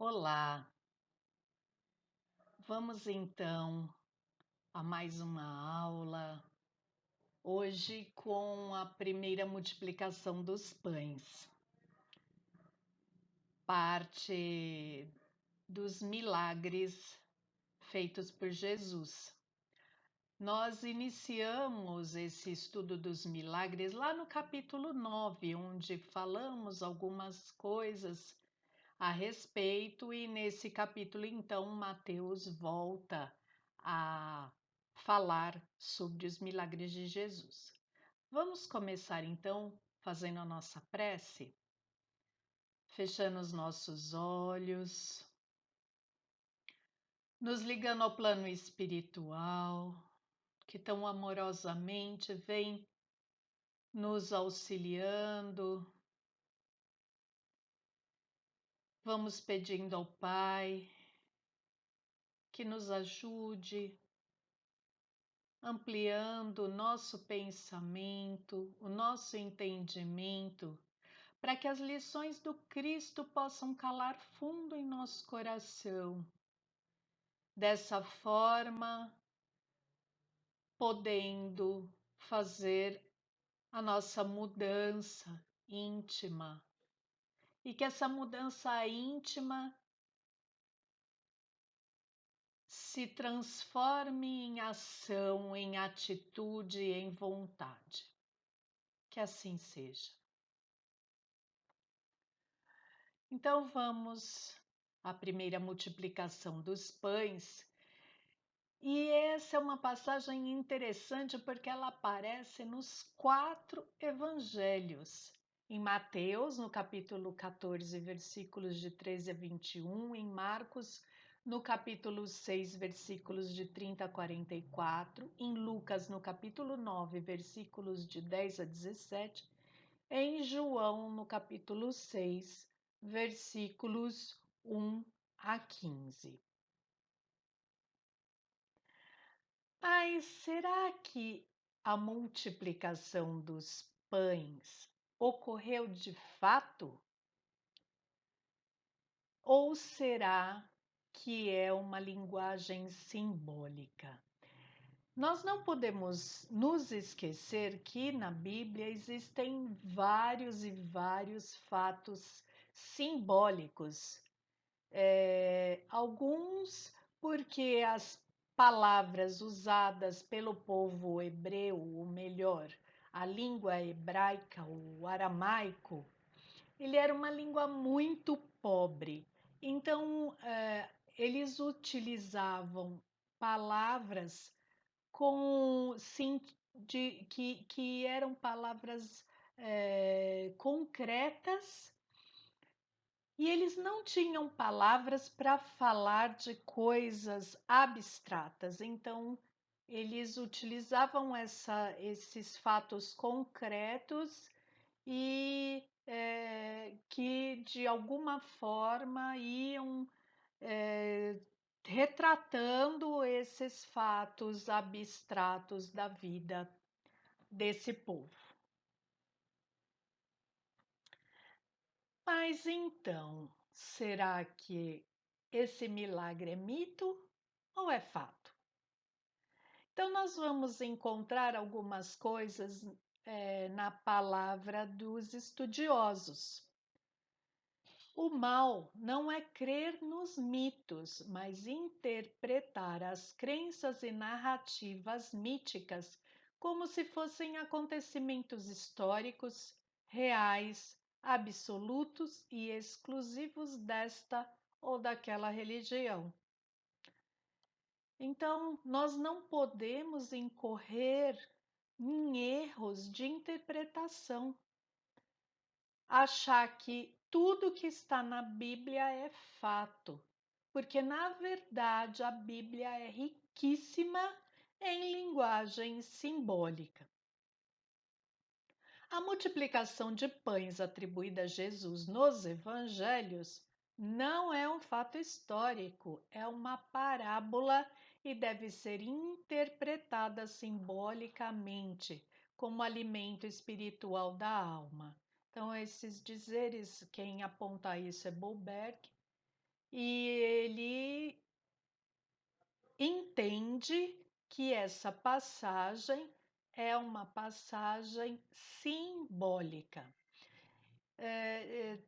Olá, vamos então a mais uma aula, hoje com a primeira multiplicação dos pães, parte dos milagres feitos por Jesus. Nós iniciamos esse estudo dos milagres lá no capítulo 9, onde falamos algumas coisas a respeito, e nesse capítulo, então, Mateus volta a falar sobre os milagres de Jesus. Vamos começar então fazendo a nossa prece, fechando os nossos olhos, nos ligando ao plano espiritual, que tão amorosamente vem nos auxiliando. Vamos pedindo ao Pai que nos ajude, ampliando o nosso pensamento, o nosso entendimento, para que as lições do Cristo possam calar fundo em nosso coração. Dessa forma, podendo fazer a nossa mudança íntima, e que essa mudança íntima se transforme em ação, em atitude, em vontade. Que assim seja. Então vamos à primeira multiplicação dos pães. E essa é uma passagem interessante porque ela aparece nos 4 evangelhos. Em Mateus, no capítulo 14, versículos de 13 a 21, em Marcos, no capítulo 6, versículos de 30 a 44, em Lucas, no capítulo 9, versículos de 10 a 17, em João, no capítulo 6, versículos 1 a 15. Mas será que a multiplicação dos pães ocorreu de fato? Ou será que é uma linguagem simbólica? Nós não podemos nos esquecer que na Bíblia existem vários e vários fatos simbólicos. Alguns porque as palavras usadas pelo povo hebreu, ou melhor, a língua hebraica, o aramaico, ele era uma língua muito pobre. Então, eles utilizavam palavras com sim, que eram palavras concretas, e eles não tinham palavras para falar de coisas abstratas. Então, eles utilizavam esses fatos concretos e que de alguma forma iam retratando esses fatos abstratos da vida desse povo. Mas então, será que esse milagre é mito ou é fato? Então, nós vamos encontrar algumas coisas na palavra dos estudiosos. O mal não é crer nos mitos, mas interpretar as crenças e narrativas míticas como se fossem acontecimentos históricos, reais, absolutos e exclusivos desta ou daquela religião. Então, nós não podemos incorrer em erros de interpretação, achar que tudo que está na Bíblia é fato, porque na verdade a Bíblia é riquíssima em linguagem simbólica. A multiplicação de pães atribuída a Jesus nos evangelhos não é um fato histórico, é uma parábola e deve ser interpretada simbolicamente como alimento espiritual da alma. Então, esses dizeres, quem aponta isso é Bollberg, e ele entende que essa passagem é uma passagem simbólica.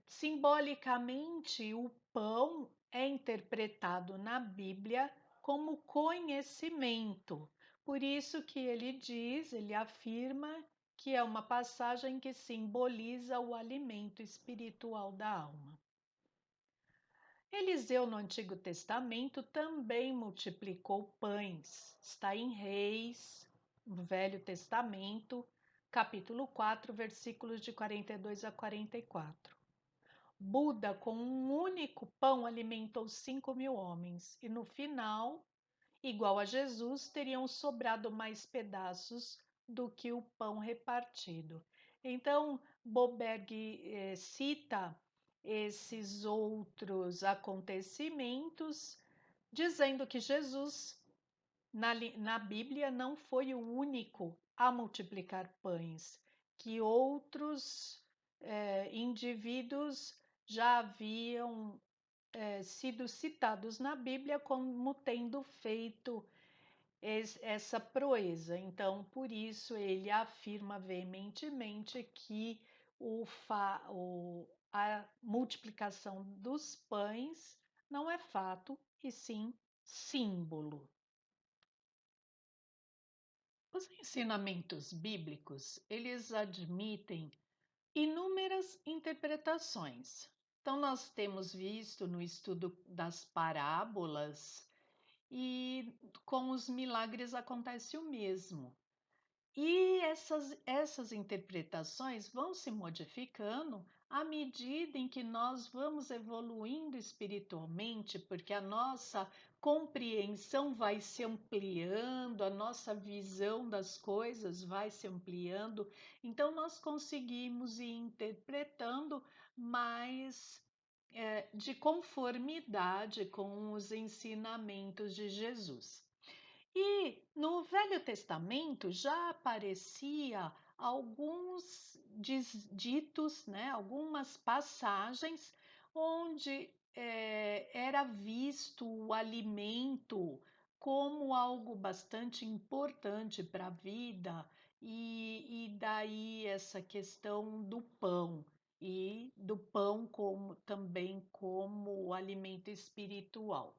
Simbolicamente, o pão é interpretado na Bíblia como conhecimento. Por isso que ele afirma que é uma passagem que simboliza o alimento espiritual da alma. Eliseu, no Antigo Testamento, também multiplicou pães. Está em Reis, no Velho Testamento, capítulo 4, versículos de 42 a 44. Buda, com um único pão, alimentou 5.000 homens, e no final, igual a Jesus, teriam sobrado mais pedaços do que o pão repartido. Então, Boberg cita esses outros acontecimentos, dizendo que Jesus, na Bíblia, não foi o único a multiplicar pães, que outros indivíduos já haviam sido citados na Bíblia como tendo feito essa proeza. Então, por isso, ele afirma veementemente que a multiplicação dos pães não é fato, e sim símbolo. Os ensinamentos bíblicos, eles admitem inúmeras interpretações. Então, nós temos visto no estudo das parábolas e com os milagres acontece o mesmo. E essas interpretações vão se modificando à medida em que nós vamos evoluindo espiritualmente, porque a nossa compreensão vai se ampliando, a nossa visão das coisas vai se ampliando, então nós conseguimos ir interpretando mais de conformidade com os ensinamentos de Jesus. E no Velho Testamento já aparecia alguns ditos, né, algumas passagens onde era visto o alimento como algo bastante importante para a vida, e daí essa questão do pão, e do pão como também como alimento espiritual.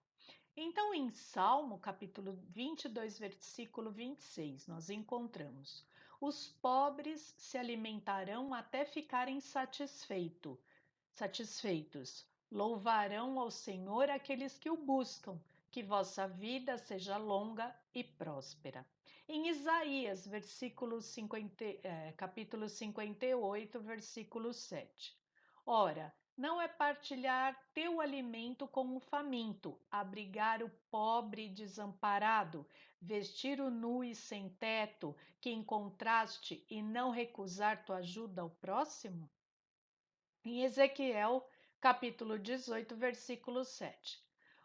Então, em Salmo, capítulo 22, versículo 26, nós encontramos: os pobres se alimentarão até ficarem satisfeitos. Louvarão ao Senhor aqueles que o buscam, que vossa vida seja longa e próspera. Em Isaías, capítulo 58, versículo 7. Ora, não é partilhar teu alimento com o faminto, abrigar o pobre e desamparado, vestir o nu e sem teto, que encontraste, e não recusar tua ajuda ao próximo? Em Ezequiel, capítulo 18, versículo 7.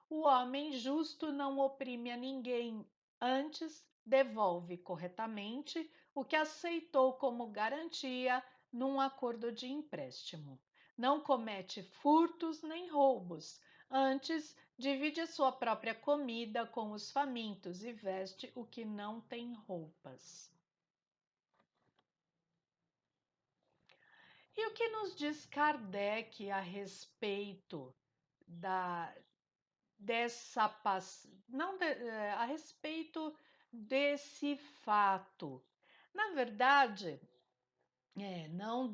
O homem justo não oprime a ninguém, antes devolve corretamente o que aceitou como garantia num acordo de empréstimo. Não comete furtos nem roubos, antes divide a sua própria comida com os famintos e veste o que não tem roupas. E o que nos diz Kardec a respeito da dessa não a respeito desse fato? Na verdade, não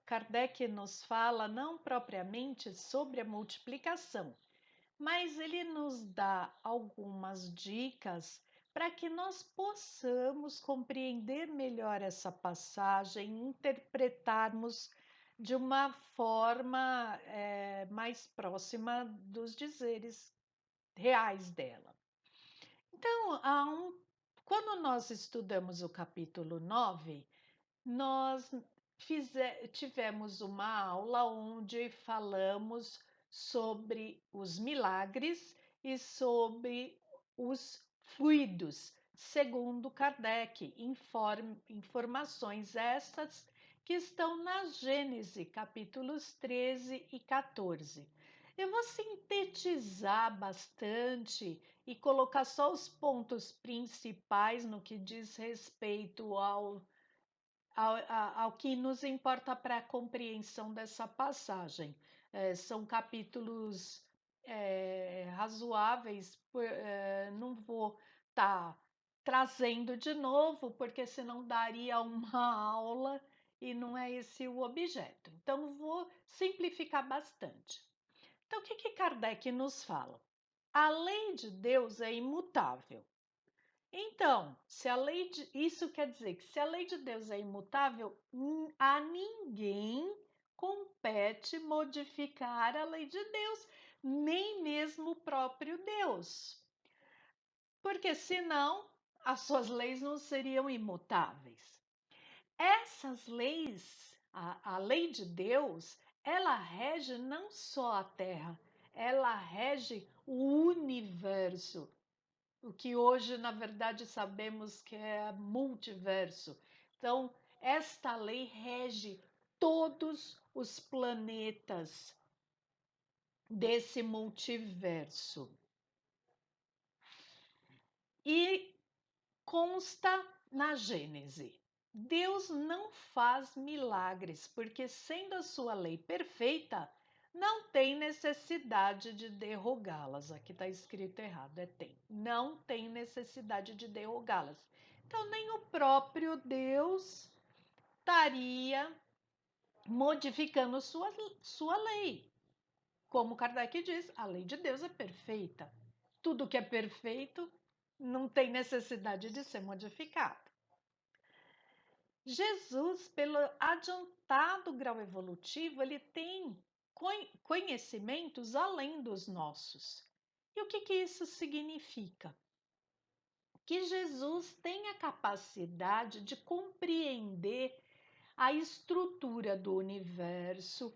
Kardec nos fala não propriamente sobre a multiplicação, mas ele nos dá algumas dicas para que nós possamos compreender melhor essa passagem, interpretarmos de uma forma mais próxima dos dizeres reais dela. Então, quando nós estudamos o capítulo 9, nós tivemos uma aula onde falamos sobre os milagres e sobre os fluidos, segundo Kardec, informações essas que estão na Gênese, capítulos 13 e 14. Eu vou sintetizar bastante e colocar só os pontos principais no que diz respeito ao que nos importa para a compreensão dessa passagem. São capítulos razoáveis, não vou estar trazendo de novo, porque senão daria uma aula e não é esse o objeto. Então, vou simplificar bastante. Então, o que Kardec nos fala? A lei de Deus é imutável. Então, isso quer dizer que se a lei de Deus é imutável, a ninguém compete modificar a lei de Deus, nem mesmo o próprio Deus. Porque senão as suas leis não seriam imutáveis. Essas leis, a lei de Deus, ela rege não só a Terra, ela rege o universo. O que hoje, na verdade, sabemos que é multiverso. Então, esta lei rege todos os planetas desse multiverso. E consta na Gênese. Deus não faz milagres, porque, sendo a sua lei perfeita, não tem necessidade de derrogá-las. Aqui está escrito errado, é tem. Não tem necessidade de derrogá-las. Então, nem o próprio Deus estaria modificando sua lei. Como Kardec diz, a lei de Deus é perfeita. Tudo que é perfeito não tem necessidade de ser modificado. Jesus, pelo adiantado grau evolutivo, ele tem conhecimentos além dos nossos. E o que isso significa? Que Jesus tem a capacidade de compreender a estrutura do universo,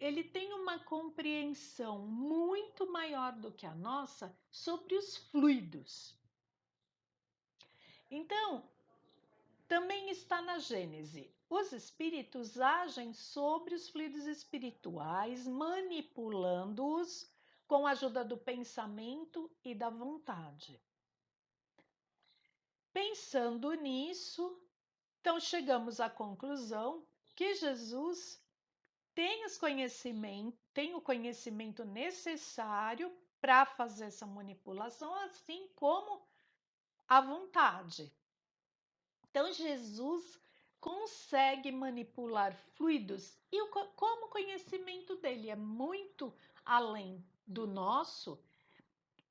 ele tem uma compreensão muito maior do que a nossa sobre os fluidos. Então, também está na Gênese. Os espíritos agem sobre os fluidos espirituais, manipulando-os com a ajuda do pensamento e da vontade. Pensando nisso, então chegamos à conclusão que Jesus tem o conhecimento necessário para fazer essa manipulação, assim como a vontade. Então, Jesus consegue manipular fluidos e como o conhecimento dele é muito além do nosso,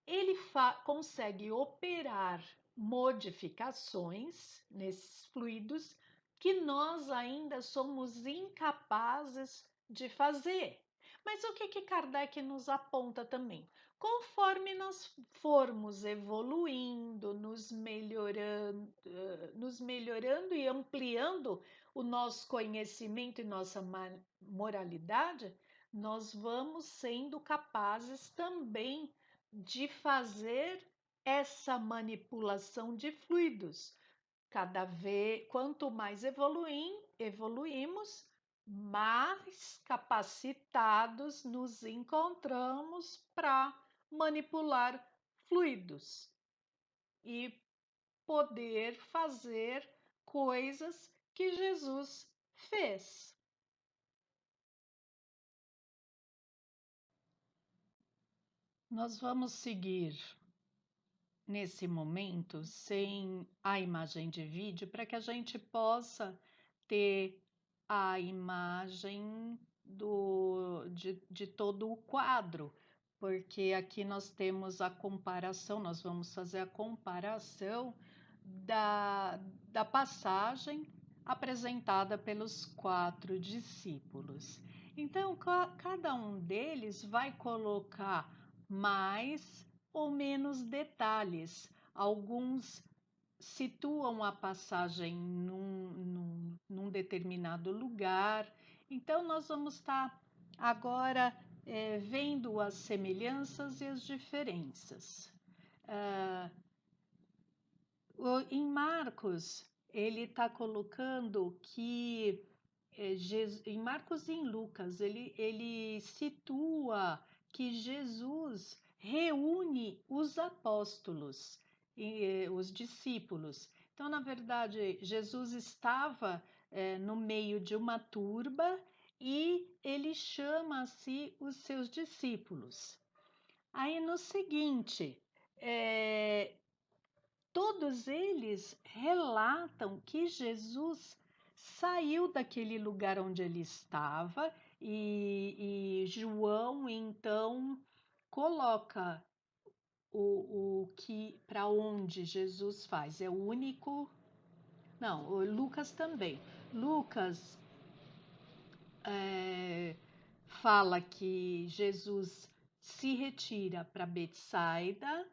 ele consegue operar modificações nesses fluidos que nós ainda somos incapazes de fazer. Mas o que Kardec nos aponta também? Conforme nós formos evoluindo, nos melhorando e ampliando o nosso conhecimento e nossa moralidade, nós vamos sendo capazes também de fazer essa manipulação de fluidos. Quanto mais evoluímos, mais capacitados nos encontramos para manipular fluidos e poder fazer coisas que Jesus fez. Nós vamos seguir nesse momento sem a imagem de vídeo para que a gente possa ter a imagem de todo o quadro, porque aqui nós temos a comparação, nós vamos fazer a comparação da passagem apresentada pelos 4 discípulos. Então, cada um deles vai colocar mais ou menos detalhes. Alguns situam a passagem num determinado lugar. Então, nós vamos estar agora vendo as semelhanças e as diferenças. Em Marcos, ele está colocando que em Marcos e em Lucas, ele situa que Jesus reúne os apóstolos, os discípulos. Então, na verdade, Jesus estava no meio de uma turba e ele chama a si os seus discípulos. Aí, no seguinte, todos eles relatam que Jesus saiu daquele lugar onde ele estava e João então coloca o que para onde Jesus faz. É o único. Não, o Lucas também. Lucas fala que Jesus se retira para Betsaida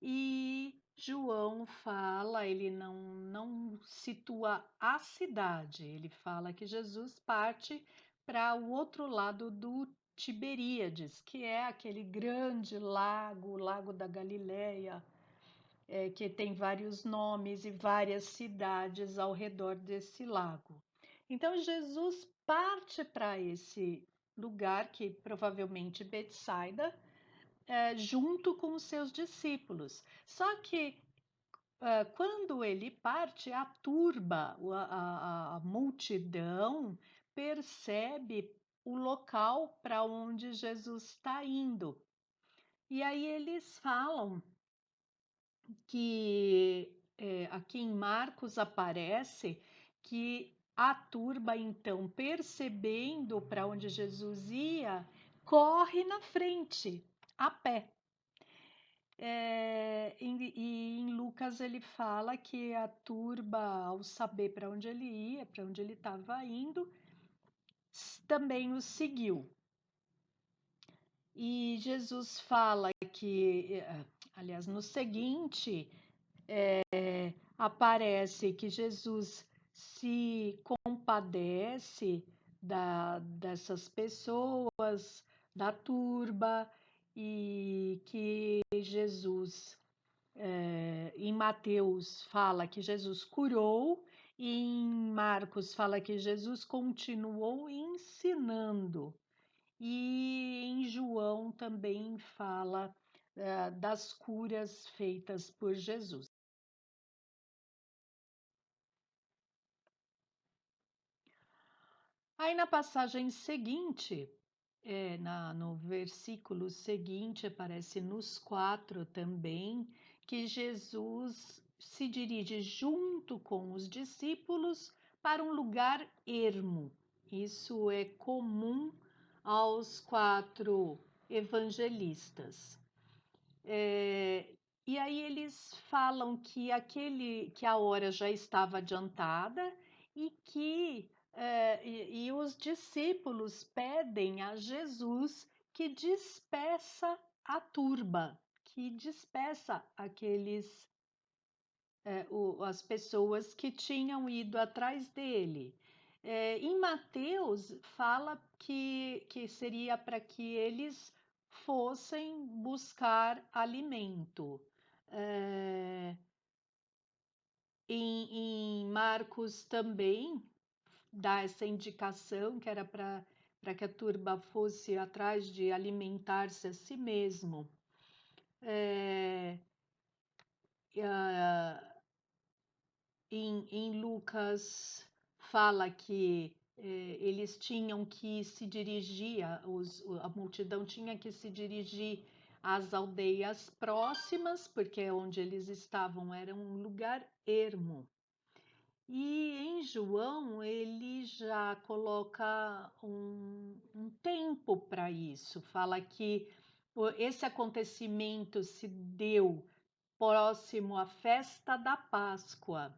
e João fala, ele não situa a cidade, ele fala que Jesus parte para o outro lado do Tiberíades, que é aquele grande lago, o Lago da Galileia, que tem vários nomes e várias cidades ao redor desse lago. Então Jesus parte para esse lugar, que provavelmente Betsaida, junto com os seus discípulos. Só que quando ele parte, a turba, a multidão, percebe o local para onde Jesus está indo. E aí eles falam que aqui em Marcos aparece que a turba, então, percebendo para onde Jesus ia, corre na frente, a pé. E em Lucas ele fala que a turba, ao saber para onde ele ia, para onde ele estava indo, também o seguiu. E Jesus fala que, aliás, no seguinte, aparece que Jesus se compadece dessas pessoas, da turba, e que Jesus em Mateus fala que Jesus curou, e em Marcos fala que Jesus continuou ensinando, e em João também fala das curas feitas por Jesus. Aí na passagem seguinte, no versículo seguinte, aparece nos 4 também, que Jesus se dirige junto com os discípulos para um lugar ermo. Isso é comum aos 4 evangelistas. E aí eles falam que a hora já estava adiantada e que os discípulos pedem a Jesus que despeça a turba, que despeça as pessoas que tinham ido atrás dele. Em Mateus fala que seria para que eles fossem buscar alimento. Em Marcos também dá essa indicação que era para que a turba fosse atrás de alimentar-se a si mesmo. Em Lucas fala que eles tinham que se dirigir, a multidão tinha que se dirigir às aldeias próximas, porque onde eles estavam era um lugar ermo. E em João ele já coloca um tempo para isso, fala que esse acontecimento se deu próximo à festa da Páscoa.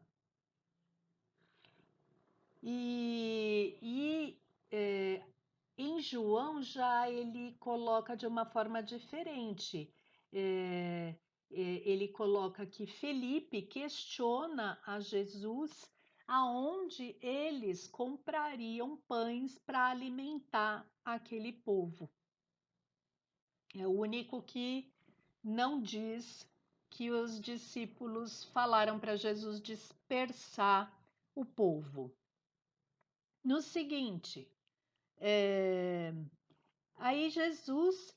Em João já ele coloca de uma forma diferente. Ele coloca que Felipe questiona a Jesus aonde eles comprariam pães para alimentar aquele povo. É o único que não diz que os discípulos falaram para Jesus dispersar o povo. no seguinte, aí Jesus,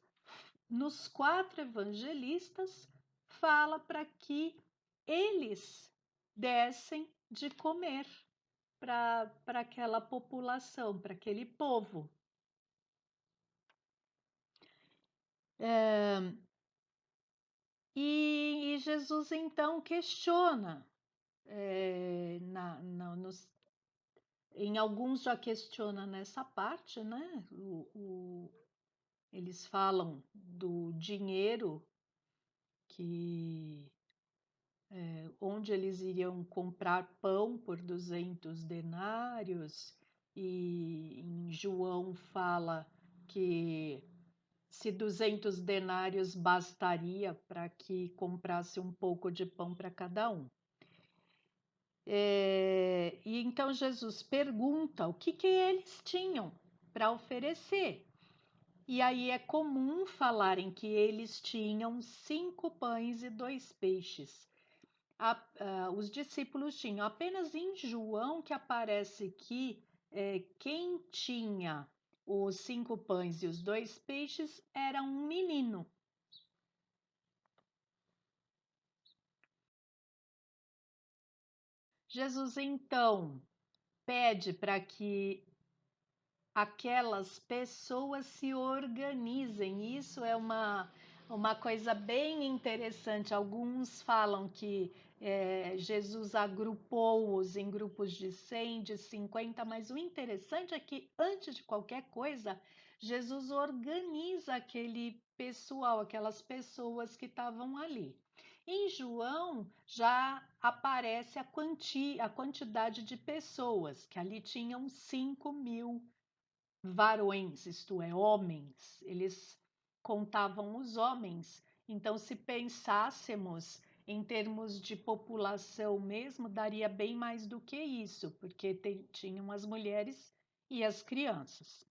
nos 4 evangelistas, fala para que eles dessem de comer para aquela população, para aquele povo. E Jesus então questiona, em alguns já questiona nessa parte, né? Eles falam do dinheiro que onde eles iriam comprar pão por 200 denários, e em João fala que se 200 denários bastaria para que comprasse um pouco de pão para cada um. E então Jesus pergunta o que eles tinham para oferecer. E aí é comum falarem que eles tinham 5 pães e 2 peixes. Os discípulos tinham. Apenas em João que aparece que quem tinha os 5 pães e os 2 peixes era um menino. Jesus então pede para que aquelas pessoas se organizem. Isso é uma coisa bem interessante. Alguns falam que Jesus agrupou-os em grupos de 100, de 50, mas o interessante é que, antes de qualquer coisa, Jesus organiza aquele pessoal, aquelas pessoas que estavam ali. Em João já aparece a quantidade de pessoas, que ali tinham 5.000 varões, isto é, homens. Eles contavam os homens. Então, se pensássemos em termos de população mesmo, daria bem mais do que isso, porque tinham as mulheres e as crianças.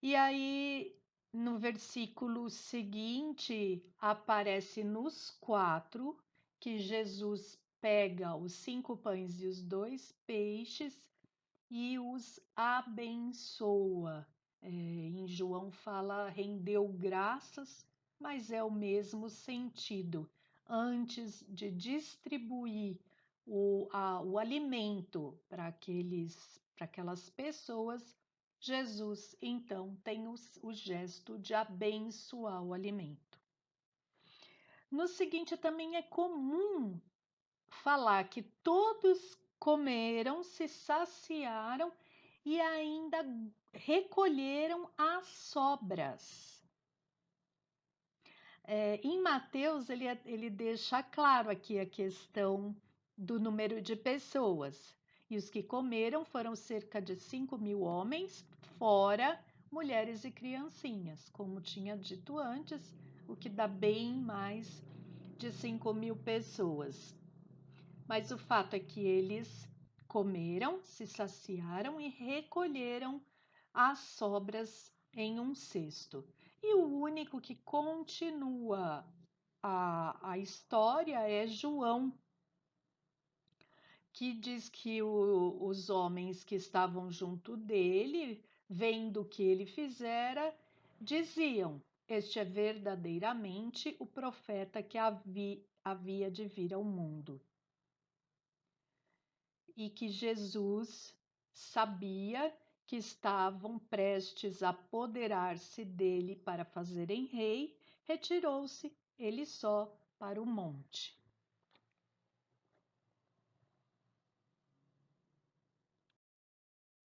E aí, no versículo seguinte, aparece nos 4 que Jesus pega os 5 pães e os 2 peixes e os abençoa. Em João fala rendeu graças, mas é o mesmo sentido. Antes de distribuir o alimento para aquelas pessoas, Jesus então tem o gesto de abençoar o alimento. No seguinte, também é comum falar que todos comeram, se saciaram e ainda recolheram as sobras. Em Mateus, ele deixa claro aqui a questão do número de pessoas. E os que comeram foram cerca de 5.000 homens, fora mulheres e criancinhas, como tinha dito antes, o que dá bem mais de 5.000 pessoas. Mas o fato é que eles comeram, se saciaram e recolheram as sobras em um cesto. E o único que continua a história é João, que diz que os homens que estavam junto dele, vendo o que ele fizera, diziam: Este é verdadeiramente o profeta que havia de vir ao mundo. E que Jesus sabia que estavam prestes a apoderar-se dele para fazerem rei, retirou-se ele só para o monte.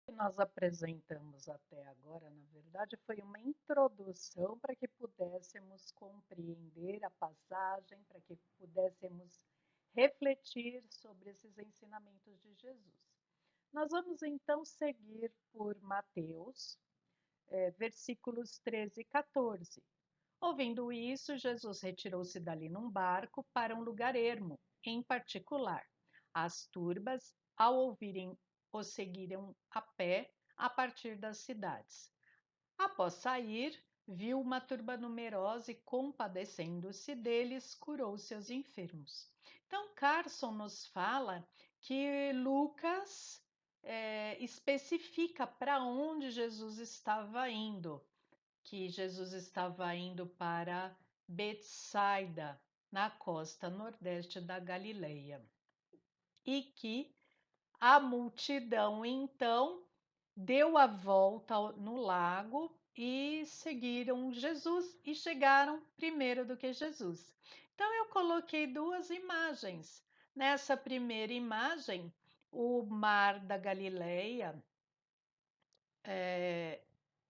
O que nós apresentamos até agora, na verdade, foi uma introdução para que pudéssemos compreender a passagem, para que pudéssemos refletir sobre esses ensinamentos de Jesus. Nós vamos então seguir por Mateus, versículos 13 e 14. Ouvindo isso, Jesus retirou-se dali num barco para um lugar ermo, em particular. As turbas, ao ouvirem, o seguiram a pé a partir das cidades. Após sair, viu uma turba numerosa e, compadecendo-se deles, curou seus enfermos. Então, Carson nos fala que Lucas especifica para onde Jesus estava indo, que Jesus estava indo para Betsaida, na costa nordeste da Galileia, e que a multidão então deu a volta no lago e seguiram Jesus e chegaram primeiro do que Jesus. Então eu coloquei duas imagens. Nessa primeira imagem, o mar da Galileia,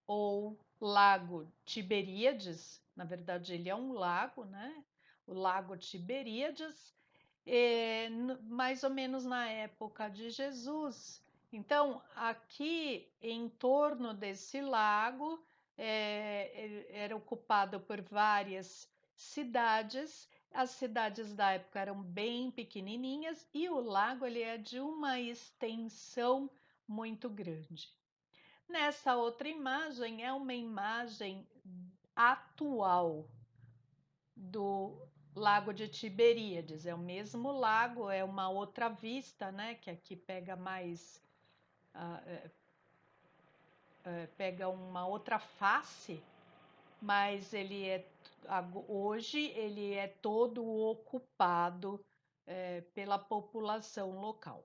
ou Lago Tiberíades, na verdade ele é um lago, né? O Lago Tiberíades, mais ou menos na época de Jesus. Então, aqui em torno desse lago, era ocupado por várias cidades. As cidades da época eram bem pequenininhas e o lago ele é de uma extensão muito grande. Nessa outra imagem é uma imagem atual do Lago de Tiberíades. É o mesmo lago, é uma outra vista, né? Que aqui pega mais, pega uma outra face, mas hoje ele é todo ocupado pela população local.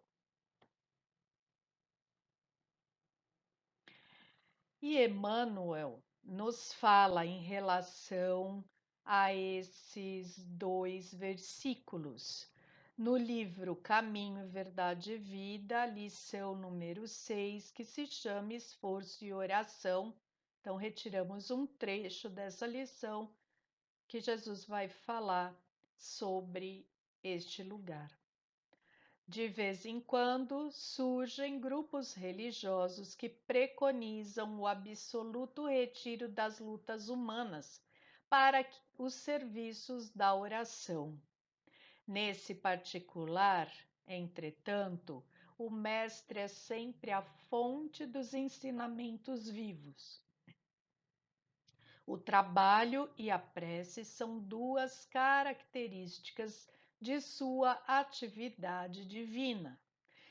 E Emmanuel nos fala em relação a esses dois versículos. No livro Caminho, Verdade e Vida, lição número 6, que se chama Esforço e Oração. Então, retiramos um trecho dessa lição que Jesus vai falar sobre este lugar. De vez em quando surgem grupos religiosos que preconizam o absoluto retiro das lutas humanas para os serviços da oração. Nesse particular, entretanto, o Mestre é sempre a fonte dos ensinamentos vivos. O trabalho e a prece são duas características de sua atividade divina.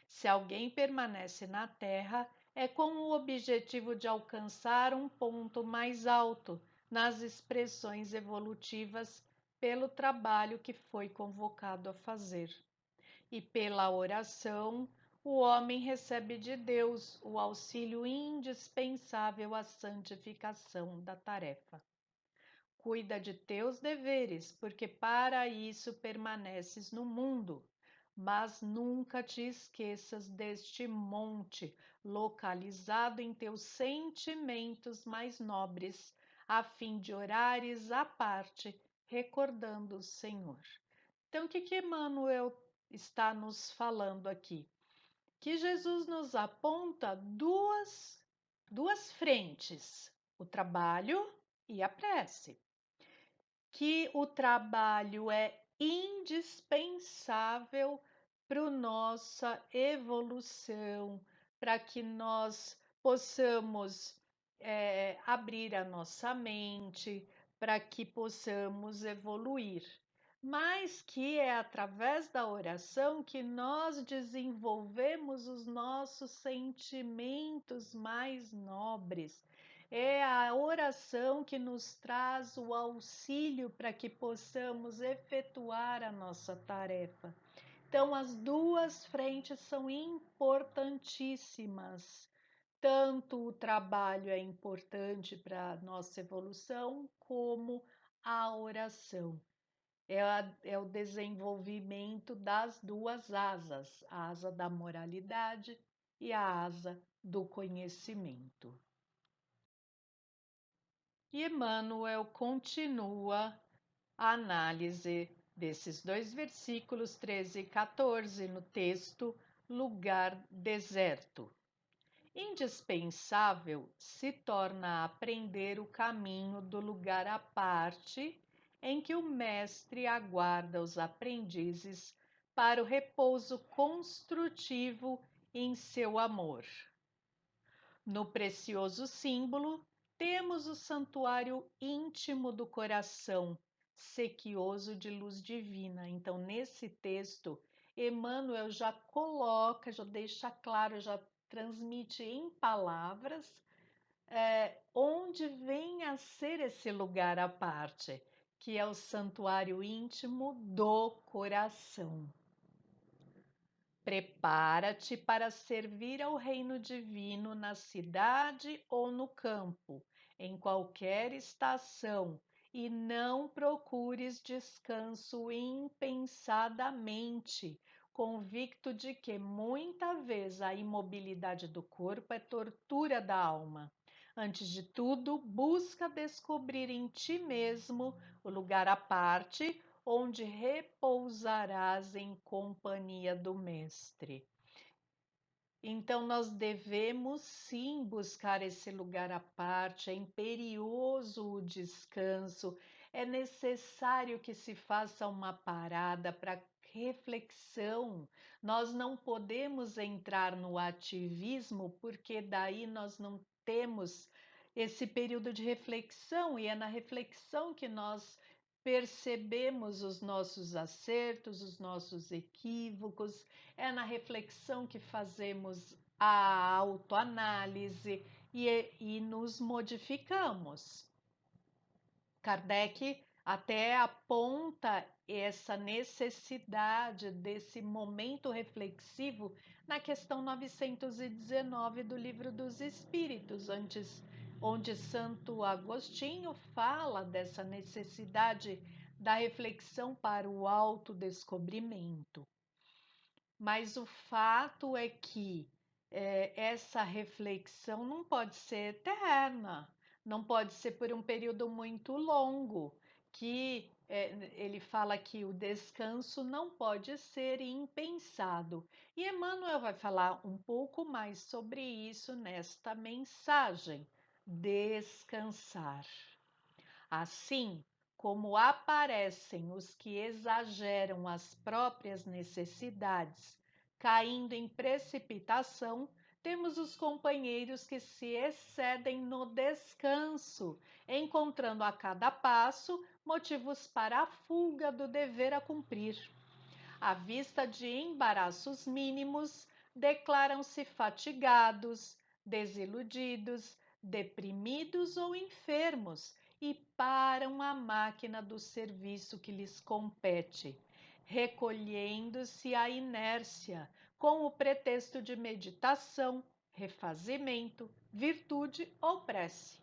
Se alguém permanece na Terra, é com o objetivo de alcançar um ponto mais alto nas expressões evolutivas pelo trabalho que foi convocado a fazer. E pela oração, o homem recebe de Deus o auxílio indispensável à santificação da tarefa. Cuida de teus deveres, porque para isso permaneces no mundo. Mas nunca te esqueças deste monte, localizado em teus sentimentos mais nobres, a fim de orares à parte, recordando o Senhor. Então, o que Emmanuel está nos falando aqui? Que Jesus nos aponta duas frentes: o trabalho e a prece. Que o trabalho é indispensável para a nossa evolução, para que nós possamos abrir a nossa mente, para que possamos evoluir. Mas que é através da oração que nós desenvolvemos os nossos sentimentos mais nobres. É a oração que nos traz o auxílio para que possamos efetuar a nossa tarefa. Então, as duas frentes são importantíssimas. Tanto o trabalho é importante para a nossa evolução, como a oração. É o desenvolvimento das duas asas, a asa da moralidade e a asa do conhecimento. E Emmanuel continua a análise desses dois versículos 13 e 14 no texto Lugar Deserto. Indispensável se torna aprender o caminho do lugar à parte em que o mestre aguarda os aprendizes para o repouso construtivo em seu amor. No precioso símbolo, temos o santuário íntimo do coração, sequioso de luz divina. Então, nesse texto, Emmanuel já coloca, já deixa claro, já transmite em palavras onde vem a ser esse lugar à parte, que é o santuário íntimo do coração. Prepara-te para servir ao reino divino na cidade ou no campo, em qualquer estação, e não procures descanso impensadamente, convicto de que muita vez a imobilidade do corpo é tortura da alma. Antes de tudo, busca descobrir em ti mesmo o lugar à parte onde repousarás em companhia do Mestre. Então, nós devemos sim buscar esse lugar à parte, é imperioso o descanso, é necessário que se faça uma parada para reflexão. Nós não podemos entrar no ativismo, porque daí nós não temos esse período de reflexão, e é na reflexão que nós percebemos os nossos acertos, os nossos equívocos, é na reflexão que fazemos a autoanálise e nos modificamos. Kardec até aponta essa necessidade desse momento reflexivo na questão 919 do Livro dos Espíritos, onde Santo Agostinho fala dessa necessidade da reflexão para o autodescobrimento. Mas o fato é que essa reflexão não pode ser eterna, não pode ser por um período muito longo, que ele fala que o descanso não pode ser impensado. E Emmanuel vai falar um pouco mais sobre isso nesta mensagem: descansar. Assim, como aparecem os que exageram as próprias necessidades, caindo em precipitação, temos os companheiros que se excedem no descanso, encontrando a cada passo motivos para a fuga do dever a cumprir. À vista de embaraços mínimos, declaram-se fatigados, desiludidos, deprimidos ou enfermos e param a máquina do serviço que lhes compete, recolhendo-se à inércia, com o pretexto de meditação, refazimento, virtude ou prece.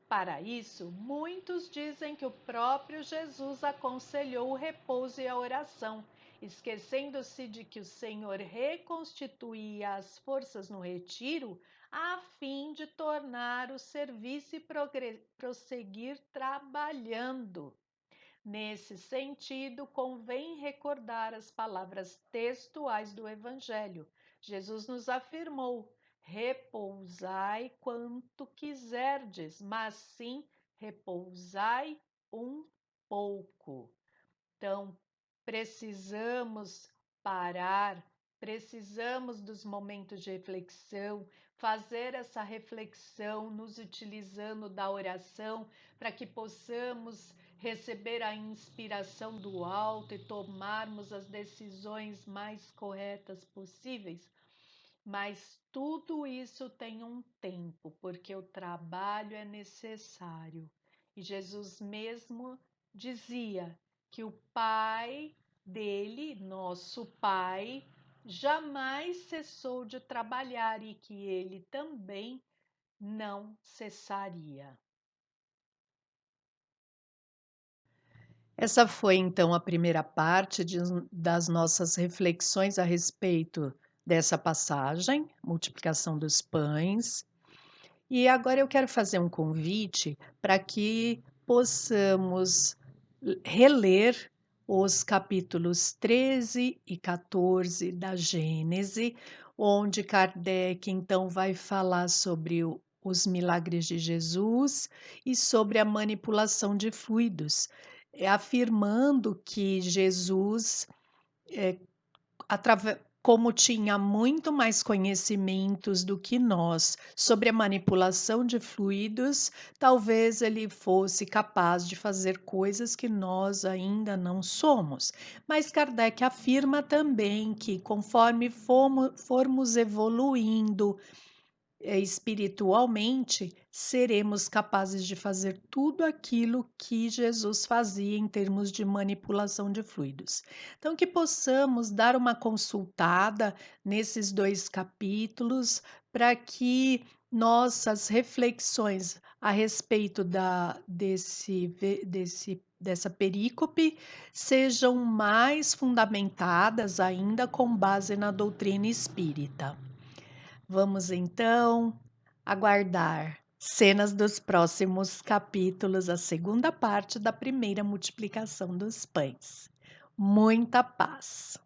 Para isso, muitos dizem que o próprio Jesus aconselhou o repouso e a oração, esquecendo-se de que o Senhor reconstituía as forças no retiro a fim de tornar o serviço e prosseguir trabalhando. Nesse sentido, convém recordar as palavras textuais do Evangelho. Jesus nos afirmou: repousai quanto quiserdes, mas sim repousai um pouco. Então, precisamos parar, precisamos dos momentos de reflexão, fazer essa reflexão nos utilizando da oração para que possamos receber a inspiração do alto e tomarmos as decisões mais corretas possíveis. Mas tudo isso tem um tempo, porque o trabalho é necessário. E Jesus mesmo dizia que o Pai dele, nosso Pai, jamais cessou de trabalhar e que ele também não cessaria. Essa foi então a primeira parte das nossas reflexões a respeito dessa passagem, multiplicação dos pães. E agora eu quero fazer um convite para que possamos reler os capítulos 13 e 14 da Gênese, onde Kardec então vai falar sobre os milagres de Jesus e sobre a manipulação de fluidos, afirmando que Jesus como tinha muito mais conhecimentos do que nós sobre a manipulação de fluidos, talvez ele fosse capaz de fazer coisas que nós ainda não somos. Mas Kardec afirma também que, conforme formos evoluindo espiritualmente, seremos capazes de fazer tudo aquilo que Jesus fazia em termos de manipulação de fluidos. Então, que possamos dar uma consultada nesses 2 capítulos para que nossas reflexões a respeito dessa perícope sejam mais fundamentadas ainda com base na doutrina espírita. Vamos então aguardar cenas dos próximos capítulos, a segunda parte da primeira multiplicação dos pães. Muita paz!